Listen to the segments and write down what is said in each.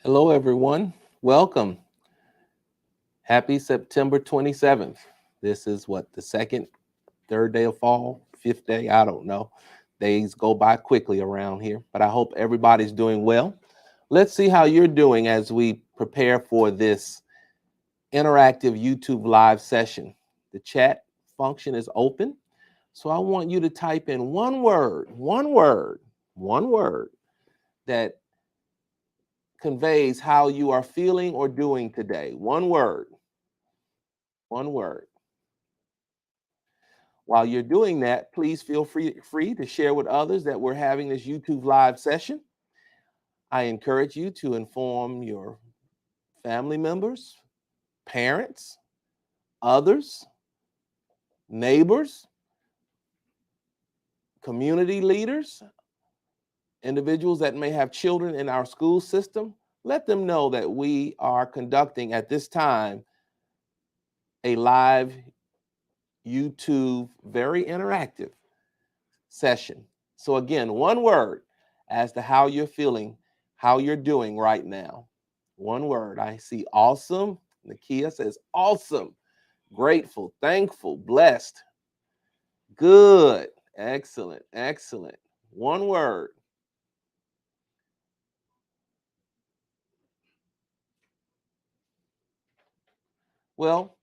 Hello, everyone. Welcome. Happy September 27th. This is what, the second, third day of fall, fifth day? I don't know. Days go by quickly around here, but I hope everybody's doing well. Let's see how you're doing as we prepare for this interactive YouTube live session. The chat function is open, so I want you to type in one word that conveys how you are feeling or doing today. One word. One word. While you're doing that, please feel free to share with others that we're having this YouTube live session. I encourage you to inform your family members, parents, others, neighbors, community leaders, individuals that may have children in our school system. Let them know that we are conducting at this time a live YouTube, very interactive session. So again, one word as to how you're feeling, how you're doing right now. One word. I see awesome. Nakia says awesome, grateful, thankful, blessed, good, excellent, excellent. One word. Well,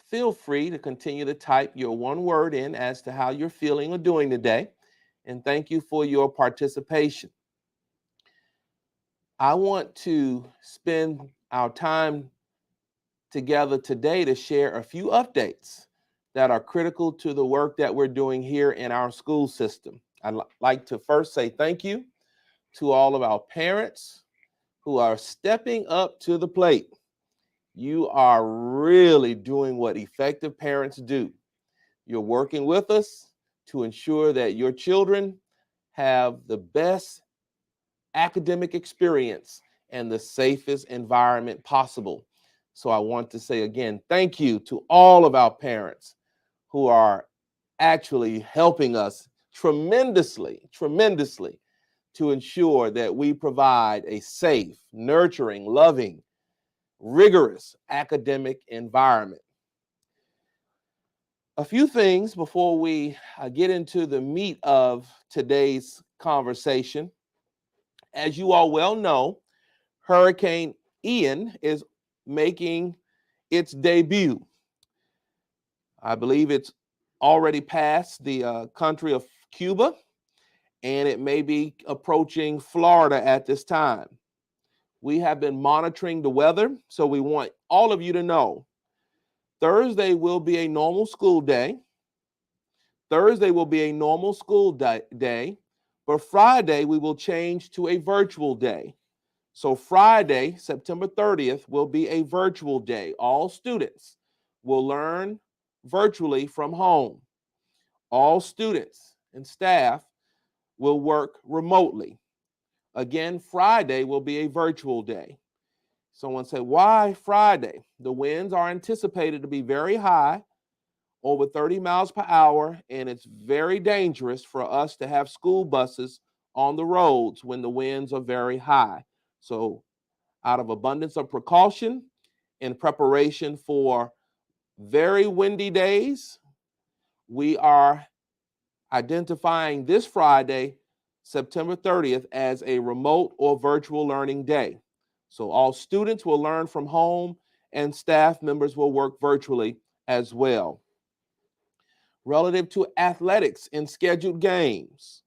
feel free to continue to type your one word in as to how you're feeling or doing today. And thank you for your participation. I want to spend our time together today to share a few updates that are critical to the work that we're doing here in our school system. I'd like to first say thank you to all of our parents who are stepping up to the plate. You are really doing what effective parents do. You're working with us to ensure that your children have the best academic experience and the safest environment possible. So I want to say again, thank you to all of our parents who are actually helping us tremendously to ensure that we provide a safe, nurturing, loving, rigorous academic environment. A few things before we get into the meat of today's conversation. As you all well know, Hurricane Ian is making its debut. I believe it's already passed the country of Cuba, and it may be approaching Florida at this time. We have been monitoring the weather, so we want all of you to know Thursday will be a normal school day. Thursday will be a normal school day, but Friday we will change to a virtual day. So Friday, September 30th, will be a virtual day. All students will learn virtually from home. All students and staff will work remotely. Again, Friday will be a virtual day. Someone said, why Friday? The winds are anticipated to be very high, over 30 miles per hour, and it's very dangerous for us to have school buses on the roads when the winds are very high. So out of abundance of precaution in preparation for very windy days, we are identifying this Friday, September 30th, as a remote or virtual learning day. So all students will learn from home and staff members will work virtually as well. Relative to athletics and scheduled games,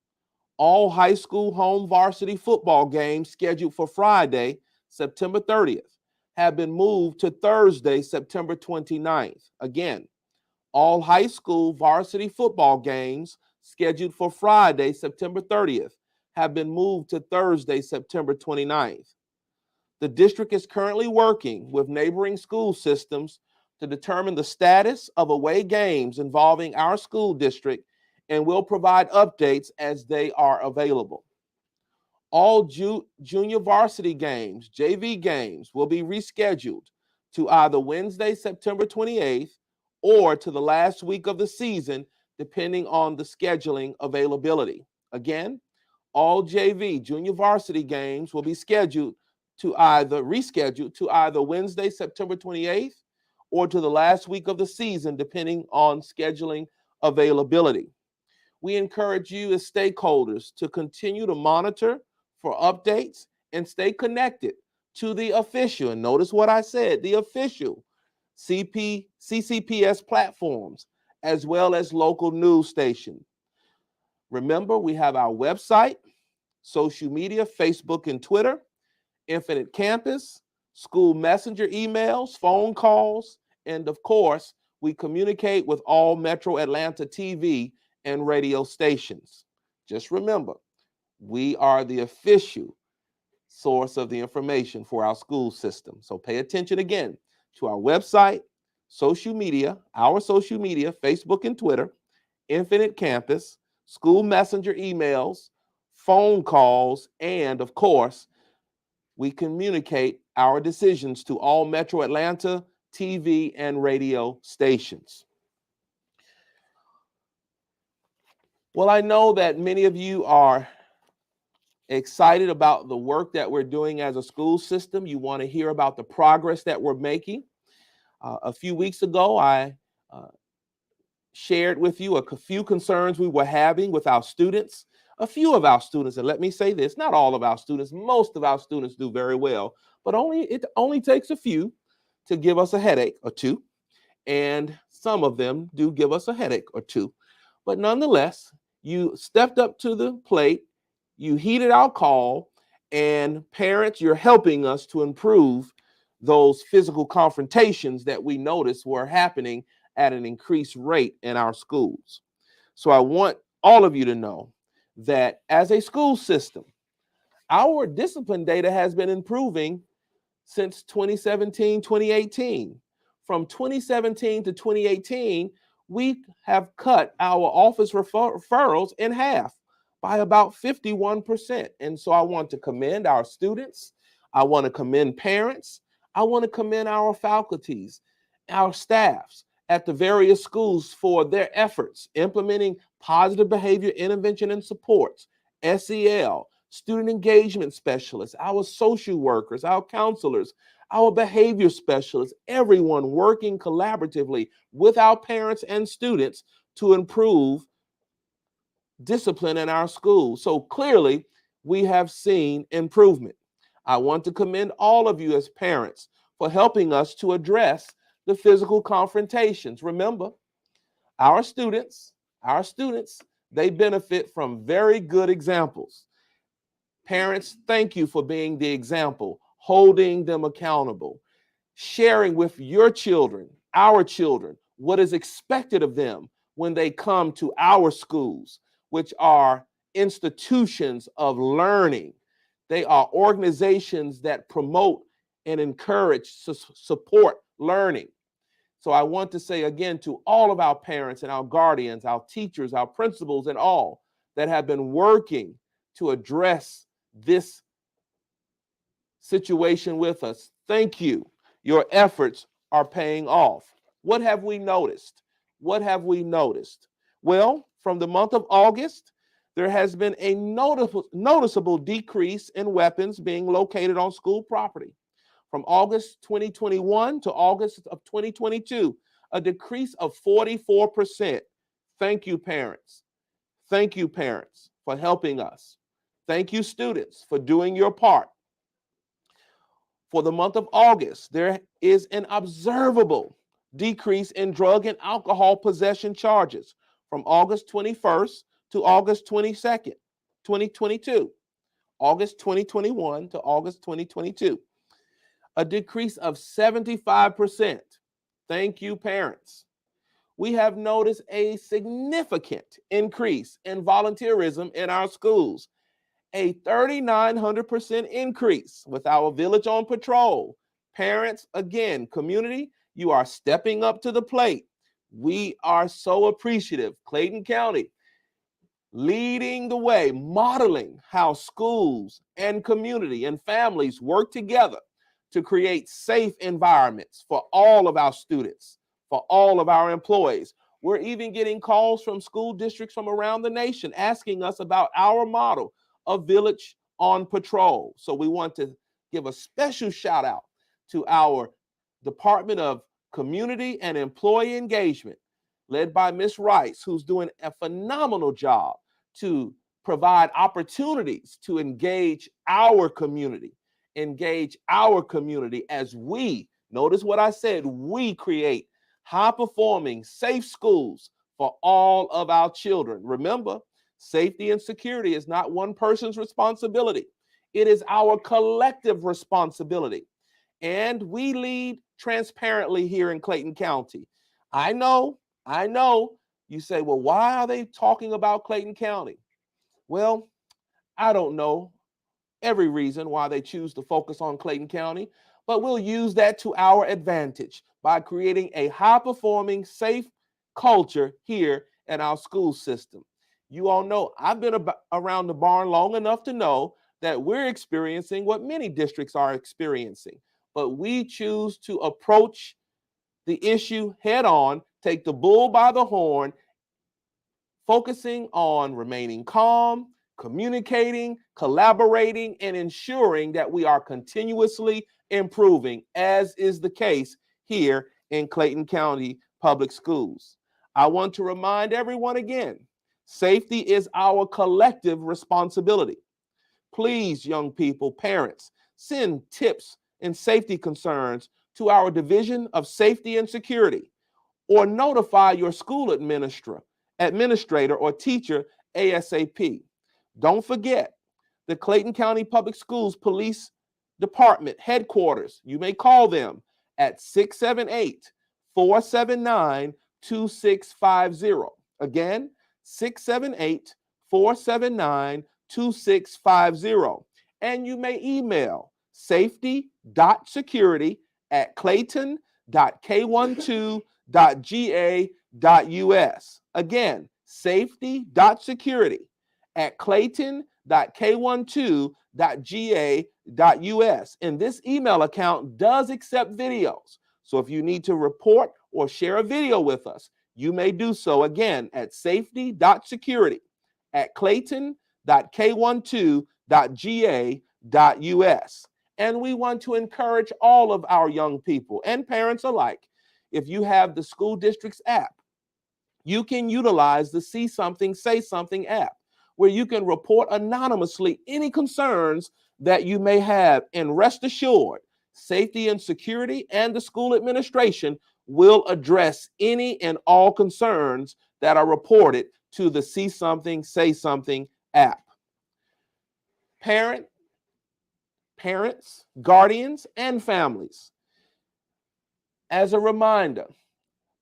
all high school home varsity football games scheduled for Friday, September 30th, have been moved to Thursday, September 29th. Again, all high school varsity football games scheduled for Friday, September 30th, have been moved to Thursday, September 29th. The district is currently working with neighboring school systems to determine the status of away games involving our school district and will provide updates as they are available. All junior varsity games, JV games, will be rescheduled to either Wednesday, September 28th, or to the last week of the season, depending on the scheduling availability. Again, all JV, junior varsity games will be scheduled to either reschedule to either Wednesday, September 28th, or to the last week of the season, depending on scheduling availability. We encourage you as stakeholders to continue to monitor for updates and stay connected to the official, and notice what I said, the official CCPS platforms, as well as local news stations. Remember, we have our website, social media, Facebook and Twitter, Infinite Campus, school messenger emails, phone calls, and of course, we communicate with all Metro Atlanta TV and radio stations. Just remember, we are the official source of the information for our school system. So pay attention again to our website, social media, our social media, Facebook and Twitter, Infinite Campus, school messenger emails, phone calls, and of course, we communicate our decisions to all Metro Atlanta TV and radio stations. Well, I know that many of you are excited about the work that we're doing as a school system. You want to hear about the progress that we're making. A few weeks ago, I shared with you a few concerns we were having with our students. A few of our students, and let me say this, not all of our students, most of our students do very well, but it only takes a few to give us a headache or two, and some of them do give us a headache or two. But nonetheless, you stepped up to the plate, you heeded our call, and parents, you're helping us to improve those physical confrontations that we noticed were happening at an increased rate in our schools. So I want all of you to know that as a school system, our discipline data has been improving since 2017, 2018. From 2017 to 2018, we have cut our office referrals in half by about 51%. And so I want to commend our students. I want to commend parents. I want to commend our faculties, our staffs at the various schools for their efforts implementing positive behavior intervention and supports, SEL, student engagement specialists, our social workers, our counselors, our behavior specialists, everyone working collaboratively with our parents and students to improve discipline in our schools. So clearly, we have seen improvement. I want to commend all of you as parents for helping us to address the physical confrontations. Remember, our students, they benefit from very good examples. Parents, thank you for being the example, holding them accountable, sharing with your children, our children, what is expected of them when they come to our schools, which are institutions of learning. They are organizations that promote and encourage, support learning. So I want to say again to all of our parents and our guardians, our teachers, our principals, and all that have been working to address this situation with us. Thank you. Your efforts are paying off. What have we noticed? What have we noticed? Well, from the month of August, there has been a noticeable decrease in weapons being located on school property. From August 2021 to August of 2022, a decrease of 44%. Thank you, parents. Thank you, parents, for helping us. Thank you, students, for doing your part. For the month of August, there is an observable decrease in drug and alcohol possession charges from August 21st to August 22nd, 2022, August 2021 to August 2022. A decrease of 75%. Thank you, parents. We have noticed a significant increase in volunteerism in our schools, a 3,900% increase with our Village on Patrol. Parents, again, community, you are stepping up to the plate. We are so appreciative. Clayton County leading the way, modeling how schools and community and families work together to create safe environments for all of our students, for all of our employees. We're even getting calls from school districts from around the nation asking us about our model of Village on Patrol. So we want to give a special shout out to our Department of Community and Employee Engagement, led by Ms. Rice, who's doing a phenomenal job to provide opportunities to engage our community as we, notice what I said, we create high-performing, safe schools for all of our children. Remember, safety and security is not one person's responsibility. It is our collective responsibility. And we lead transparently here in Clayton County. I know, you say, well, why are they talking about Clayton County? Well, I don't know every reason why they choose to focus on Clayton County, but we'll use that to our advantage by creating a high-performing, safe culture here in our school system. You all know I've been around the barn long enough to know that we're experiencing what many districts are experiencing, but we choose to approach the issue head on, take the bull by the horn, focusing on remaining calm, communicating, collaborating, and ensuring that we are continuously improving, as is the case here in Clayton County Public Schools. I want to remind everyone again, safety is our collective responsibility. Please, young people, parents, send tips and safety concerns to our Division of Safety and Security, or notify your school administrator or teacher ASAP. Don't forget, the Clayton County Public Schools Police Department headquarters, you may call them at 678-479-2650. Again, 678-479-2650. And you may email safety.security@clayton.k12.ga.us. Again, safety.security@clayton.k12.ga.us. And this email account does accept videos. So if you need to report or share a video with us, you may do so again at safety.security@clayton.k12.ga.us. And we want to encourage all of our young people and parents alike, if you have the school district's app, you can utilize the See Something, Say Something app, where you can report anonymously any concerns that you may have. And rest assured, safety and security and the school administration will address any and all concerns that are reported to the See Something, Say Something app. Parents, guardians, and families, as a reminder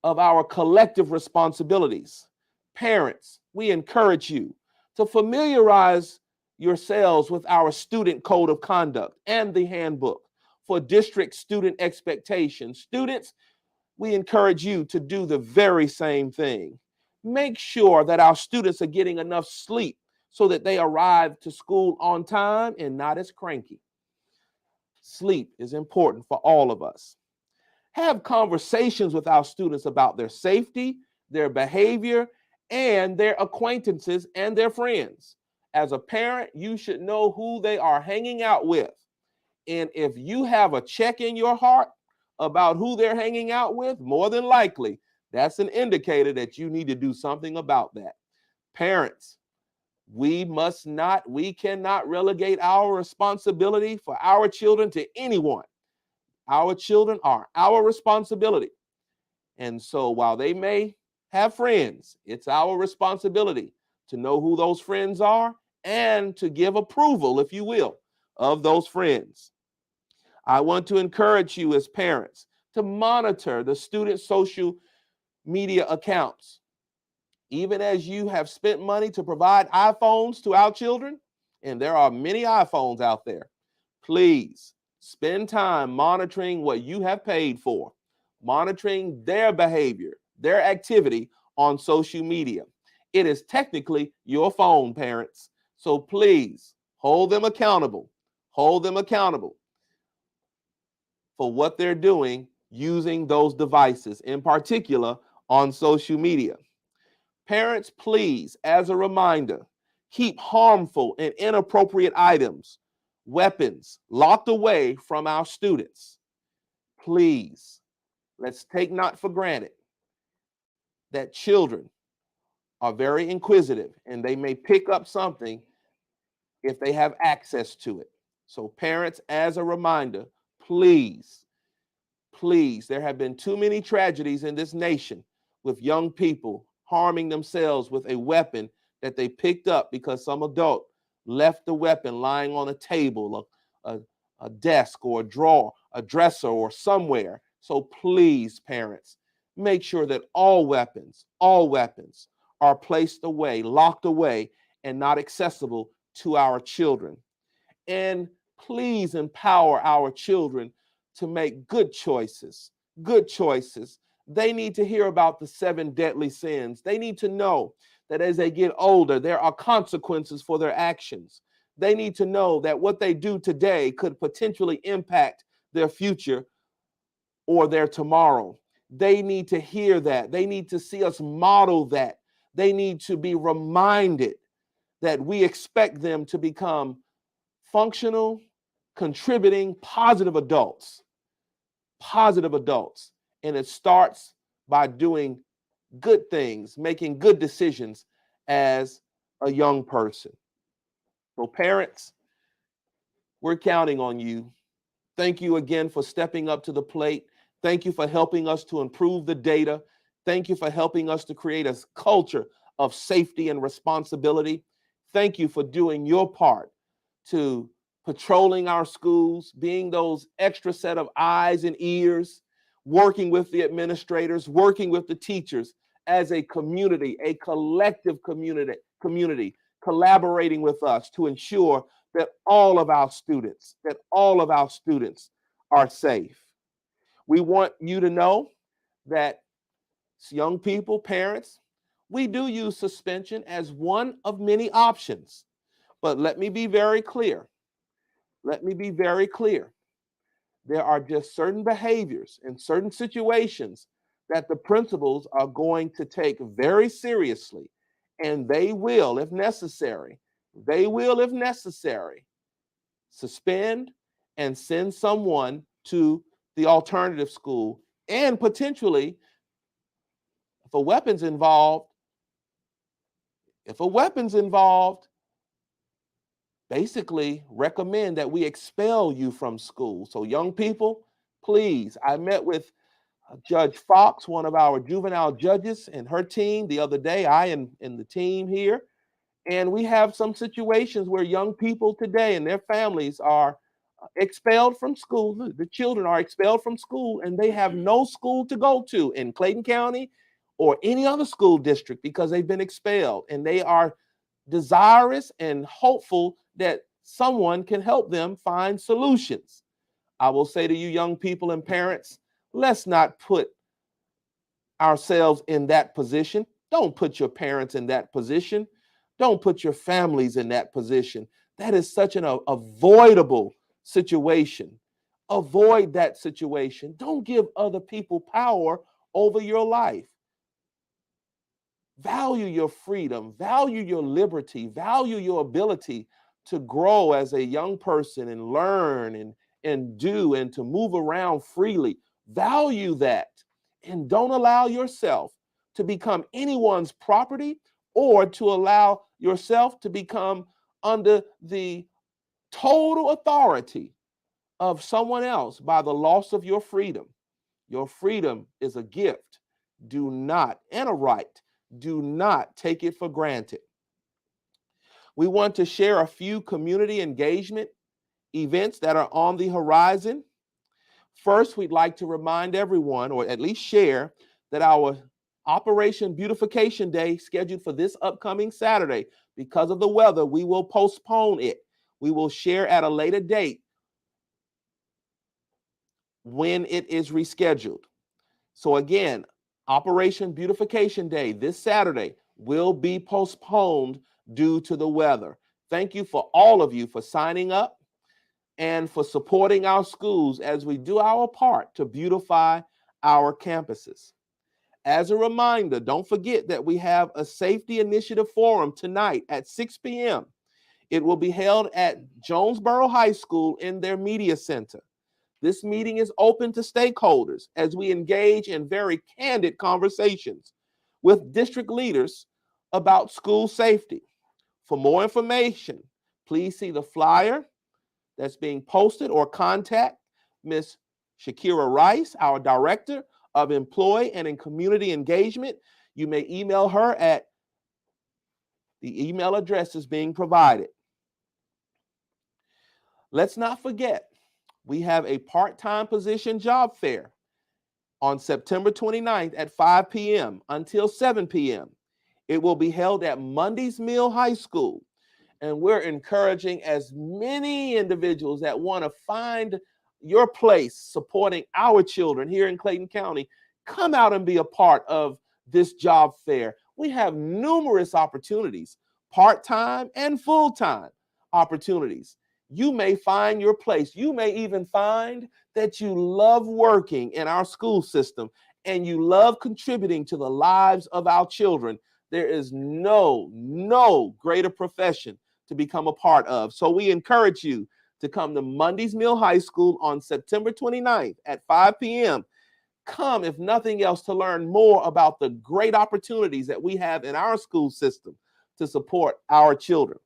of our collective responsibilities, parents, we encourage you to familiarize yourselves with our student code of conduct and the handbook for district student expectations. Students, we encourage you to do the very same thing. Make sure that our students are getting enough sleep so that they arrive to school on time and not as cranky. Sleep is important for all of us. Have conversations with our students about their safety, their behavior, and their acquaintances and their friends. As a parent, you should know who they are hanging out with. And if you have a check in your heart about who they're hanging out with, more than likely, that's an indicator that you need to do something about that. Parents, we cannot relegate our responsibility for our children to anyone. Our children are our responsibility. And so while they may have friends, it's our responsibility to know who those friends are and to give approval, if you will, of those friends. I want to encourage you as parents to monitor the student social media accounts. Even as you have spent money to provide iPhones to our children, and there are many iPhones out there, please spend time monitoring what you have paid for, monitoring their behavior, their activity on social media. It is technically your phone, parents. So please hold them accountable. Hold them accountable for what they're doing using those devices, in particular on social media. Parents, please, as a reminder, keep harmful and inappropriate items weapons locked away from our students, please, let's take not for granted that children are very inquisitive and they may pick up something if they have access to it. So parents, as a reminder, please, please, there have been too many tragedies in this nation with young people harming themselves with a weapon that they picked up because some adult left the weapon lying on a table, a desk or a drawer, a dresser or somewhere. So please, parents, make sure that all weapons are placed away, locked away, and not accessible to our children. And please empower our children to make good choices. Good choices. They need to hear about the 7 deadly sins. They need to know that as they get older, there are consequences for their actions. They need to know that what they do today could potentially impact their future or their tomorrow. They need to hear that. They need to see us model that. They need to be reminded that we expect them to become functional, contributing, positive adults. Positive adults. And it starts by doing good things, making good decisions as a young person. So parents, we're counting on you. Thank you again for stepping up to the plate. Thank you for helping us to improve the data. Thank you for helping us to create a culture of safety and responsibility. Thank you for doing your part to patrolling our schools, being those extra set of eyes and ears, working with the administrators, working with the teachers as a community, a collective community, collaborating with us to ensure that all of our students are safe. We want you to know that young people, parents, we do use suspension as one of many options. But let me be very clear. Let me be very clear. There are just certain behaviors and certain situations that the principals are going to take very seriously, and they will, if necessary, suspend and send someone to the alternative school, and potentially, if a weapon's involved, basically recommend that we expel you from school. So young people, please, I met with Judge Fox, one of our juvenile judges, and her team the other day, I and the team here, and we have some situations where young people today and their families are expelled from school. The children are expelled from school and they have no school to go to in Clayton County or any other school district because they've been expelled, and they are desirous and hopeful that someone can help them find solutions. I will say to you, young people and parents, let's not put ourselves in that position. Don't put your parents in that position. Don't put your families in that position. That is such an avoidable situation. Avoid that situation. Don't give other people power over your life. Value your freedom, value your liberty, value your ability to grow as a young person and learn and do and to move around freely. Value that, and don't allow yourself to become anyone's property or to allow yourself to become under the total authority of someone else by the loss of your freedom. Your freedom is a gift. Do not, and a right. Do not take it for granted. We want to share a few community engagement events that are on the horizon. First, we'd like to remind everyone, or at least share, that our Operation Beautification Day scheduled for this upcoming Saturday, because of the weather, we will postpone it. We will share at a later date when it is rescheduled. So again, Operation Beautification Day this Saturday will be postponed due to the weather. Thank you for all of you for signing up and for supporting our schools as we do our part to beautify our campuses. As a reminder, don't forget that we have a Safety Initiative Forum tonight at 6 p.m. It will be held at Jonesboro High School in their media center. This meeting is open to stakeholders as we engage in very candid conversations with district leaders about school safety. For more information, please see the flyer that's being posted or contact Ms. Shakira Rice, our Director of Employee and Community Engagement. You may email her at the email address is being provided. Let's not forget, we have a part-time position job fair on September 29th at 5 p.m. until 7 p.m. It will be held at Mundy's Mill High School. And we're encouraging as many individuals that want to find your place supporting our children here in Clayton County, come out and be a part of this job fair. We have numerous opportunities, part-time and full-time opportunities. You may find your place. You may even find that you love working in our school system and you love contributing to the lives of our children. There is no greater profession to become a part of. So we encourage you to come to Mundy's Mill High School on September 29th at 5 p.m. Come, if nothing else, to learn more about the great opportunities that we have in our school system to support our children.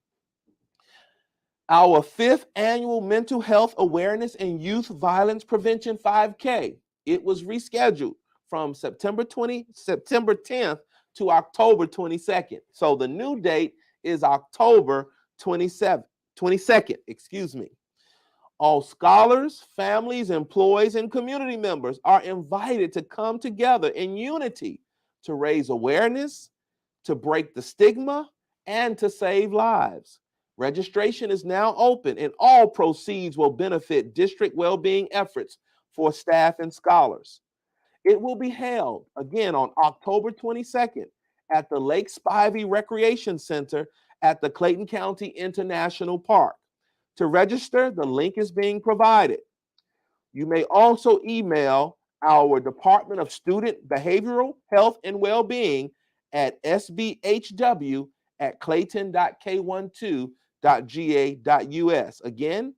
Our 5th annual Mental Health Awareness and Youth Violence Prevention 5K, it was rescheduled from September 10th to October 22nd. So the new date is October 22nd, excuse me. All scholars, families, employees, and community members are invited to come together in unity to raise awareness, to break the stigma, and to save lives. Registration is now open, and all proceeds will benefit district well-being efforts for staff and scholars. It will be held again on October 22nd at the Lake Spivey Recreation Center at the Clayton County International Park. To register, the link is being provided. You may also email our Department of Student Behavioral Health and Wellbeing at sbhw@clayton.k12.ga.us. Again,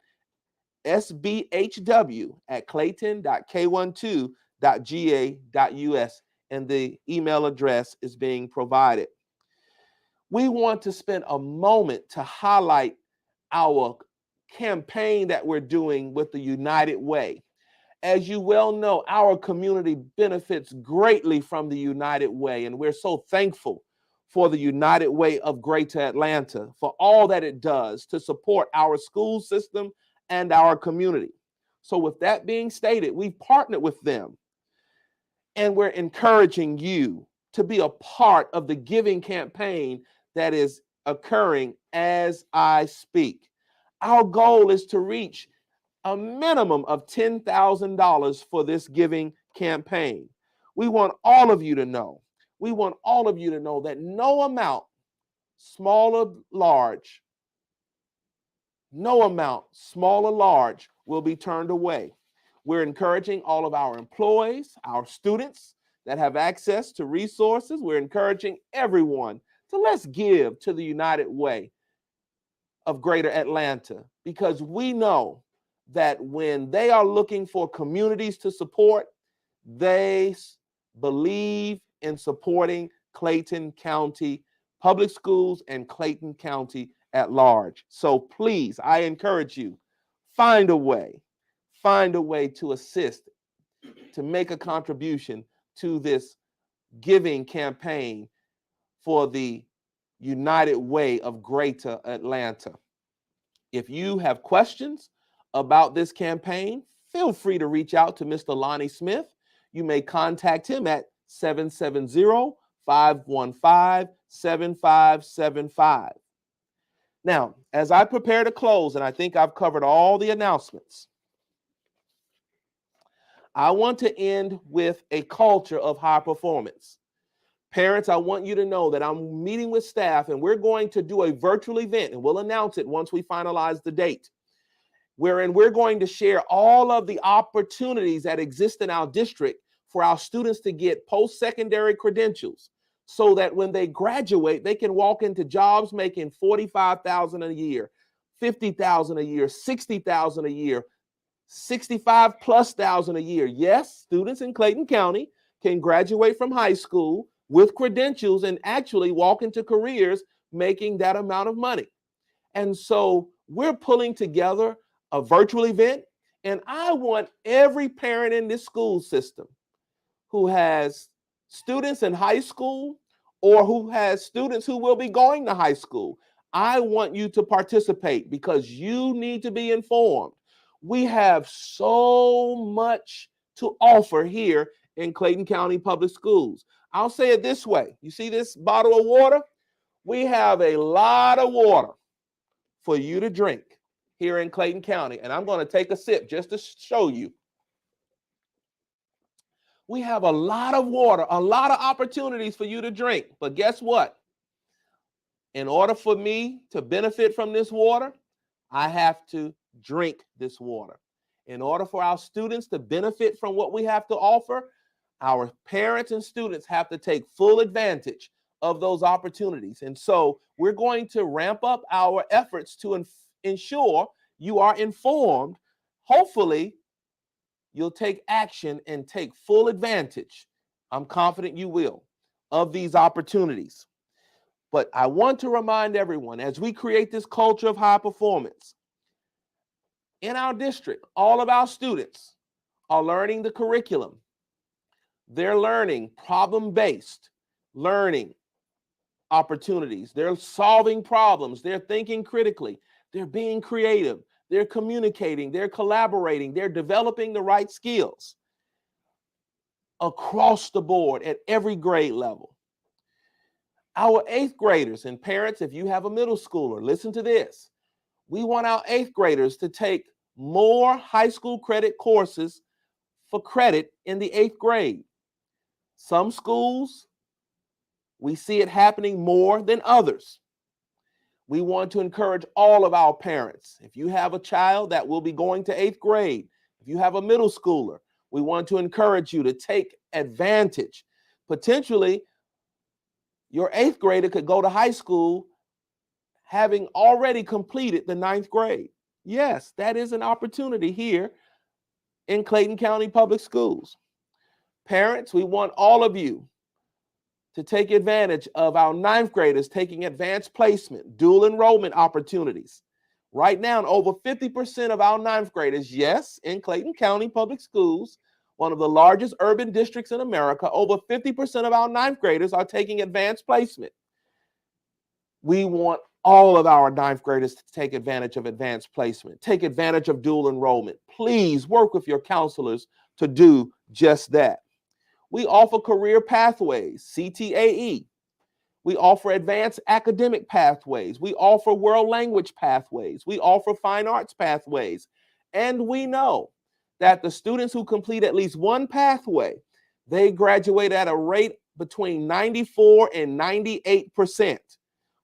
sbhw@clayton.k12.ga.us, and the email address is being provided. We want to spend a moment to highlight our campaign that we're doing with the United Way. As you well know, our community benefits greatly from the United Way, and we're so thankful for the United Way of Greater Atlanta, for all that it does to support our school system and our community. So with that being stated, we've partnered with them, and we're encouraging you to be a part of the giving campaign that is occurring as I speak. Our goal is to reach a minimum of $10,000 for this giving campaign. We want all of you to know that no amount, small or large, will be turned away. We're encouraging all of our employees, our students that have access to resources. We're encouraging everyone to let's give to the United Way of Greater Atlanta, because we know that when they are looking for communities to support, they believe in supporting Clayton County Public Schools and Clayton County at large. So please, I encourage you, find a way to assist, to make a contribution to this giving campaign for the United Way of Greater Atlanta. If you have questions about this campaign, feel free to reach out to Mr. Lonnie Smith. You may contact him at 770-515-7575. Now, as I prepare to close, and I think I've covered all the announcements, I want to end with a culture of high performance. Parents, I want you to know that I'm meeting with staff, and we're going to do a virtual event, and we'll announce it once we finalize the date, wherein we're going to share all of the opportunities that exist in our district for our students to get post-secondary credentials so that when they graduate, they can walk into jobs making $45,000 a year, $50,000 a year, $60,000 a year, $65,000+ a year. Yes, students in Clayton County can graduate from high school with credentials and actually walk into careers making that amount of money. And so we're pulling together a virtual event, and I want every parent in this school system who has students in high school or who has students who will be going to high school, I want you to participate because you need to be informed. We have so much to offer here in Clayton County Public Schools. I'll say it this way. You see this bottle of water? We have a lot of water for you to drink here in Clayton County. And I'm going to take a sip just to show you. We have a lot of water, a lot of opportunities for you to drink. But guess what? In order for me to benefit from this water, I have to drink this water. In order for our students to benefit from what we have to offer, our parents and students have to take full advantage of those opportunities. And so we're going to ramp up our efforts to ensure you are informed. Hopefully, you'll take action and take full advantage. I'm confident you will, of these opportunities. But I want to remind everyone, as we create this culture of high performance, in our district, all of our students are learning the curriculum. They're learning problem-based learning opportunities. They're solving problems. They're thinking critically. They're being creative. They're communicating. They're collaborating. They're developing the right skills across the board at every grade level. Our 8th graders, and parents, if you have a middle schooler, listen to this. We want our 8th graders to take more high school credit courses for credit in the 8th grade. Some schools, we see it happening more than others. We want to encourage all of our parents. If you have a child that will be going to 8th grade, if you have a middle schooler, we want to encourage you to take advantage. Potentially, your 8th grader could go to high school having already completed the 9th grade. Yes, that is an opportunity here in Clayton County Public Schools. Parents, we want all of you to take advantage of our 9th graders taking advanced placement, dual enrollment opportunities. Right now, over 50% of our 9th graders, yes, in Clayton County Public Schools, one of the largest urban districts in America, over 50% of our 9th graders are taking advanced placement. We want all of our 9th graders to take advantage of advanced placement, take advantage of dual enrollment. Please work with your counselors to do just that. We offer career pathways, CTAE. We offer advanced academic pathways. We offer world language pathways. We offer fine arts pathways. And we know that the students who complete at least one pathway, they graduate at a rate between 94 and 98%,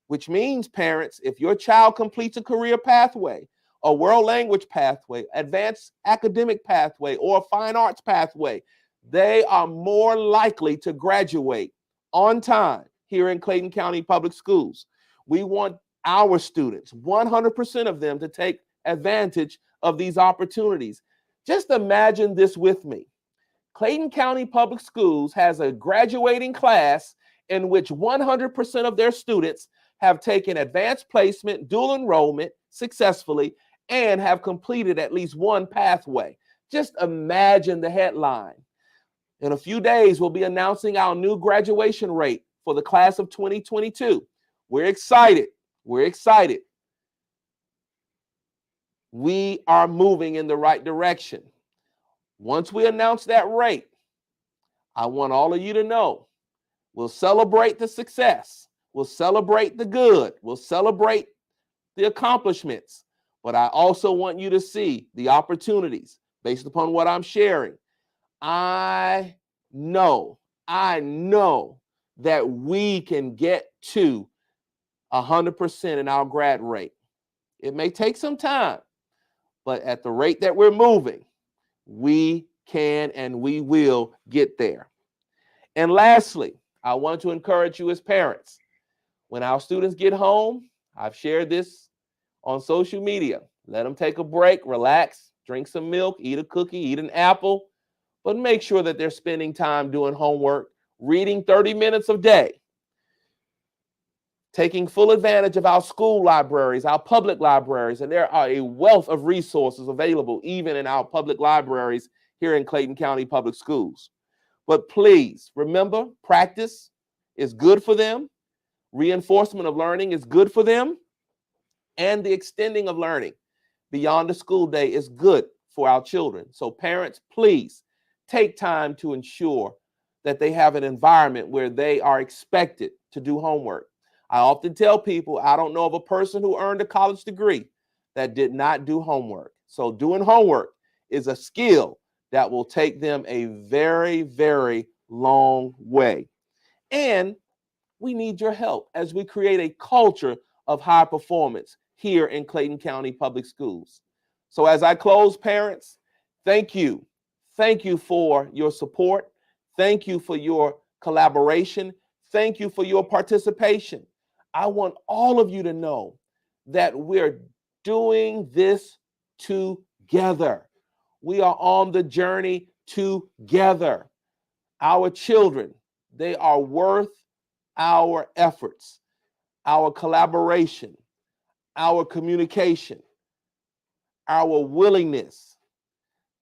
which means, parents, if your child completes a career pathway, a world language pathway, advanced academic pathway, or a fine arts pathway, they are more likely to graduate on time here in Clayton County Public Schools. We want our students, 100% of them, to take advantage of these opportunities. Just imagine this with me. Clayton County Public Schools has a graduating class in which 100% of their students have taken advanced placement, dual enrollment successfully, and have completed at least one pathway. Just imagine the headline. In a few days, we'll be announcing our new graduation rate for the class of 2022. We're excited. We're excited. We are moving in the right direction. Once we announce that rate, I want all of you to know we'll celebrate the success. We'll celebrate the good. We'll celebrate the accomplishments. But I also want you to see the opportunities based upon what I'm sharing. I know that we can get to 100% in our grad rate. It may take some time, but at the rate that we're moving, we can and we will get there. And lastly, I want to encourage you as parents. When our students get home, I've shared this on social media. Let them take a break, relax, drink some milk, eat a cookie, eat an apple, but make sure that they're spending time doing homework, reading 30 minutes a day, taking full advantage of our school libraries, our public libraries, and there are a wealth of resources available even in our public libraries here in Clayton County Public Schools. But please remember, practice is good for them. Reinforcement of learning is good for them. And the extending of learning beyond the school day is good for our children. So parents, please take time to ensure that they have an environment where they are expected to do homework. I often tell people, I don't know of a person who earned a college degree that did not do homework. So doing homework is a skill that will take them a very, very long way. And we need your help as we create a culture of high performance here in Clayton County Public Schools. So as I close, parents, thank you. Thank you for your support. Thank you for your collaboration. Thank you for your participation. I want all of you to know that we're doing this together. We are on the journey together. Our children, they are worth our efforts, our collaboration, our communication, our willingness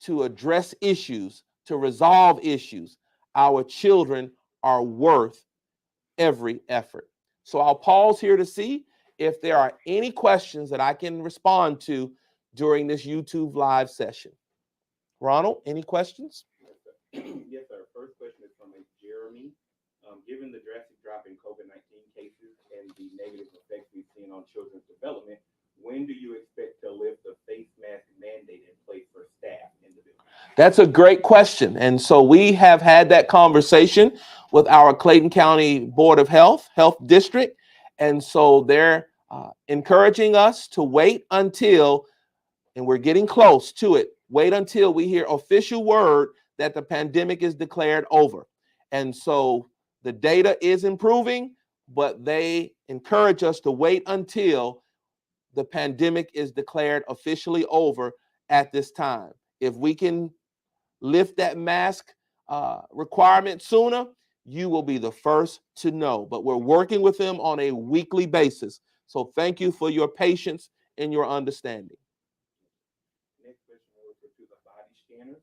to address issues, to resolve issues. Our children are worth every effort. So I'll pause here to see if there are any questions that I can respond to during this YouTube live session. Ronald, any questions? Yes, sir. First question is from Jeremy. Given the drastic drop in COVID-19 cases and the negative effects we've seen on children's development, when do you expect to lift the face mask mandate in place for staff in the building? That's a great question. And so we have had that conversation with our Clayton County Board of Health District. And so they're encouraging us to wait until, and we're getting close to it, wait until we hear official word that the pandemic is declared over. And so the data is improving, but they encourage us to wait until the pandemic is declared officially over at this time. If we can lift that mask requirement sooner, you will be the first to know. But we're working with them on a weekly basis. So thank you for your patience and your understanding. Next question relative to the body scanners.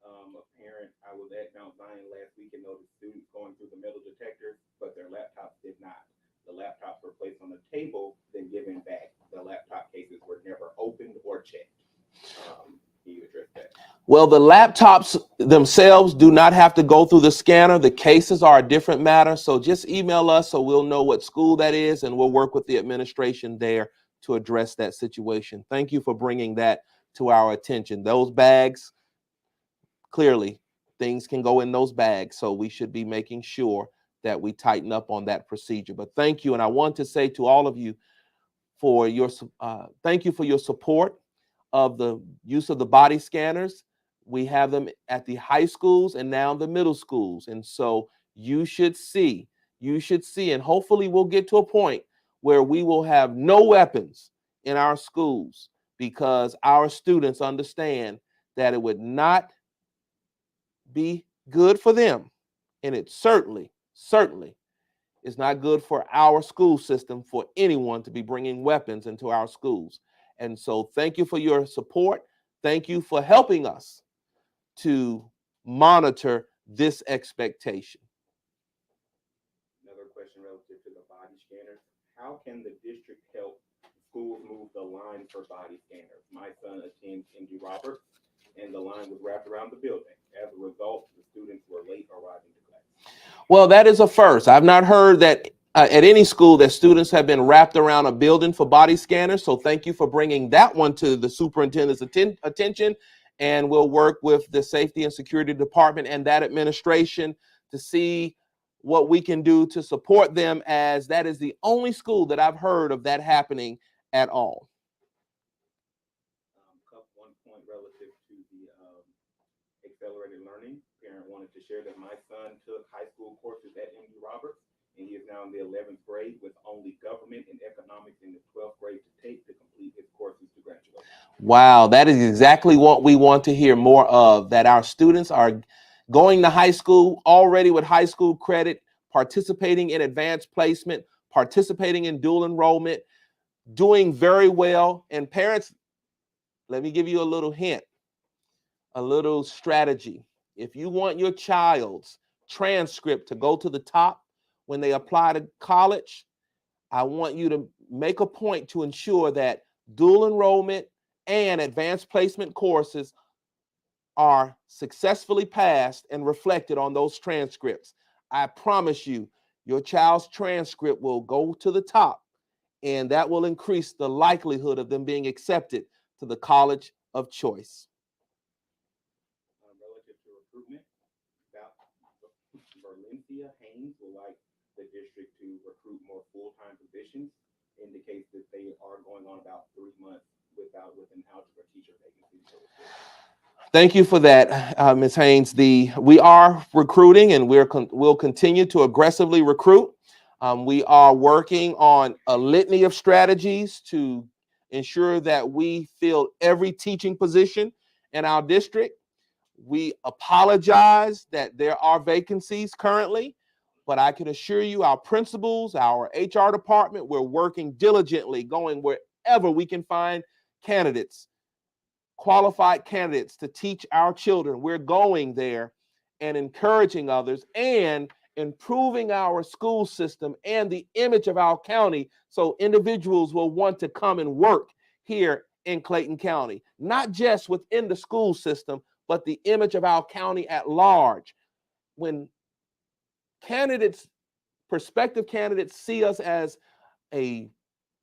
A parent, I was at Mount Zion last week and noticed students going through the metal detector, but their laptops did not. The laptops were placed on the table, then given back. The laptop cases were never opened or checked. Can you address that? Well, the laptops themselves do not have to go through the scanner. The cases are a different matter. So just email us so we'll know what school that is, and we'll work with the administration there to address that situation. Thank you for bringing that to our attention. Those bags, clearly, things can go in those bags. So we should be making sure that we tighten up on that procedure. But thank you. And I want to say to all of you for your thank you for your support of the use of the body scanners. We have them at the high schools and now the middle schools. And so you should see, and hopefully we'll get to a point where we will have no weapons in our schools, because our students understand that it would not be good for them. And it certainly is not good for our school system for anyone to be bringing weapons into our schools. And so thank you for your support. Thank you for helping us to monitor this expectation. Another question relative to the body scanners. How can the district help schools move the line for body scanners? My son attends N.G. Roberts, and the line was wrapped around the building. As a result, the students were late arriving to class. Well, that is a first. I've not heard that at any school that students have been wrapped around a building for body scanners. So thank you for bringing that one to the superintendent's attention. And we'll work with the Safety and Security Department and that administration to see what we can do to support them, as that is the only school that I've heard of that happening at all. One point relative to the accelerated started learning. Parent wanted to share that my son took high school courses at MD Roberts, and he is now in the 11th grade with only government and economics in the 12th grade to take to complete his courses to graduate. Wow, that is exactly what we want to hear more of, that our students are going to high school already with high school credit, participating in advanced placement, participating in dual enrollment, doing very well. And parents, let me give you a little hint, a little strategy. If you want your child's transcript to go to the top when they apply to college, I want you to make a point to ensure that dual enrollment and advanced placement courses are successfully passed and reflected on those transcripts. I promise you, your child's transcript will go to the top, and that will increase the likelihood of them being accepted to the college of choice. Relative to recruitment, Valencia Haynes would like the district to recruit more full-time positions. Indicates that they are going on about 3 months with an algebra teacher vacancy. Thank you for that, Ms. Haynes. We are recruiting, and we'll continue to aggressively recruit. We are working on a litany of strategies to ensure that we fill every teaching position in our district. We apologize that there are vacancies currently, but I can assure you our principals, our HR department, we're working diligently, going wherever we can find candidates, qualified candidates to teach our children. We're going there and encouraging others and improving our school system and the image of our county so individuals will want to come and work here in Clayton County, not just within the school system, but the image of our county at large. When candidates, prospective candidates, see us as a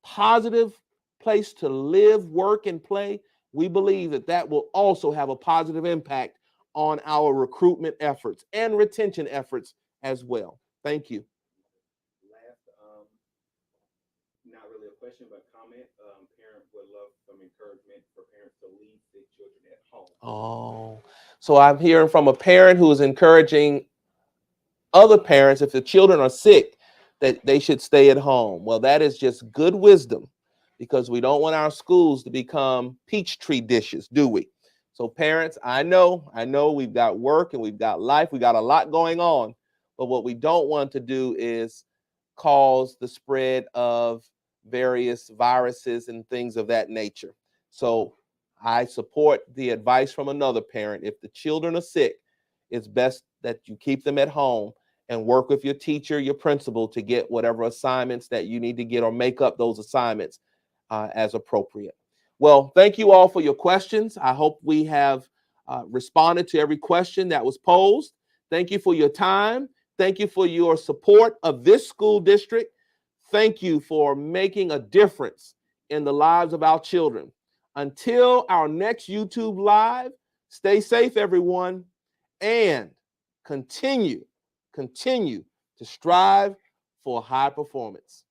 positive place to live, work, and play, we believe that that will also have a positive impact on our recruitment efforts and retention efforts as well. Thank you. Last, not really a question, but comment. Parent would love some encouragement for parents to leave sick children at home. Oh, so I'm hearing from a parent who is encouraging other parents, if the children are sick, that they should stay at home. Well, that is just good wisdom, because we don't want our schools to become peachtree dishes, do we? So parents, I know we've got work and we've got life, we got a lot going on, but what we don't want to do is cause the spread of various viruses and things of that nature. So I support the advice from another parent. If the children are sick, it's best that you keep them at home and work with your teacher, your principal, to get whatever assignments that you need to get, or make up those assignments as appropriate. Well, thank you all for your questions. I hope we have responded to every question that was posed. Thank you for your time. Thank you for your support of this school district. Thank you for making a difference in the lives of our children. Until our next YouTube Live, stay safe, everyone, and continue to strive for high performance.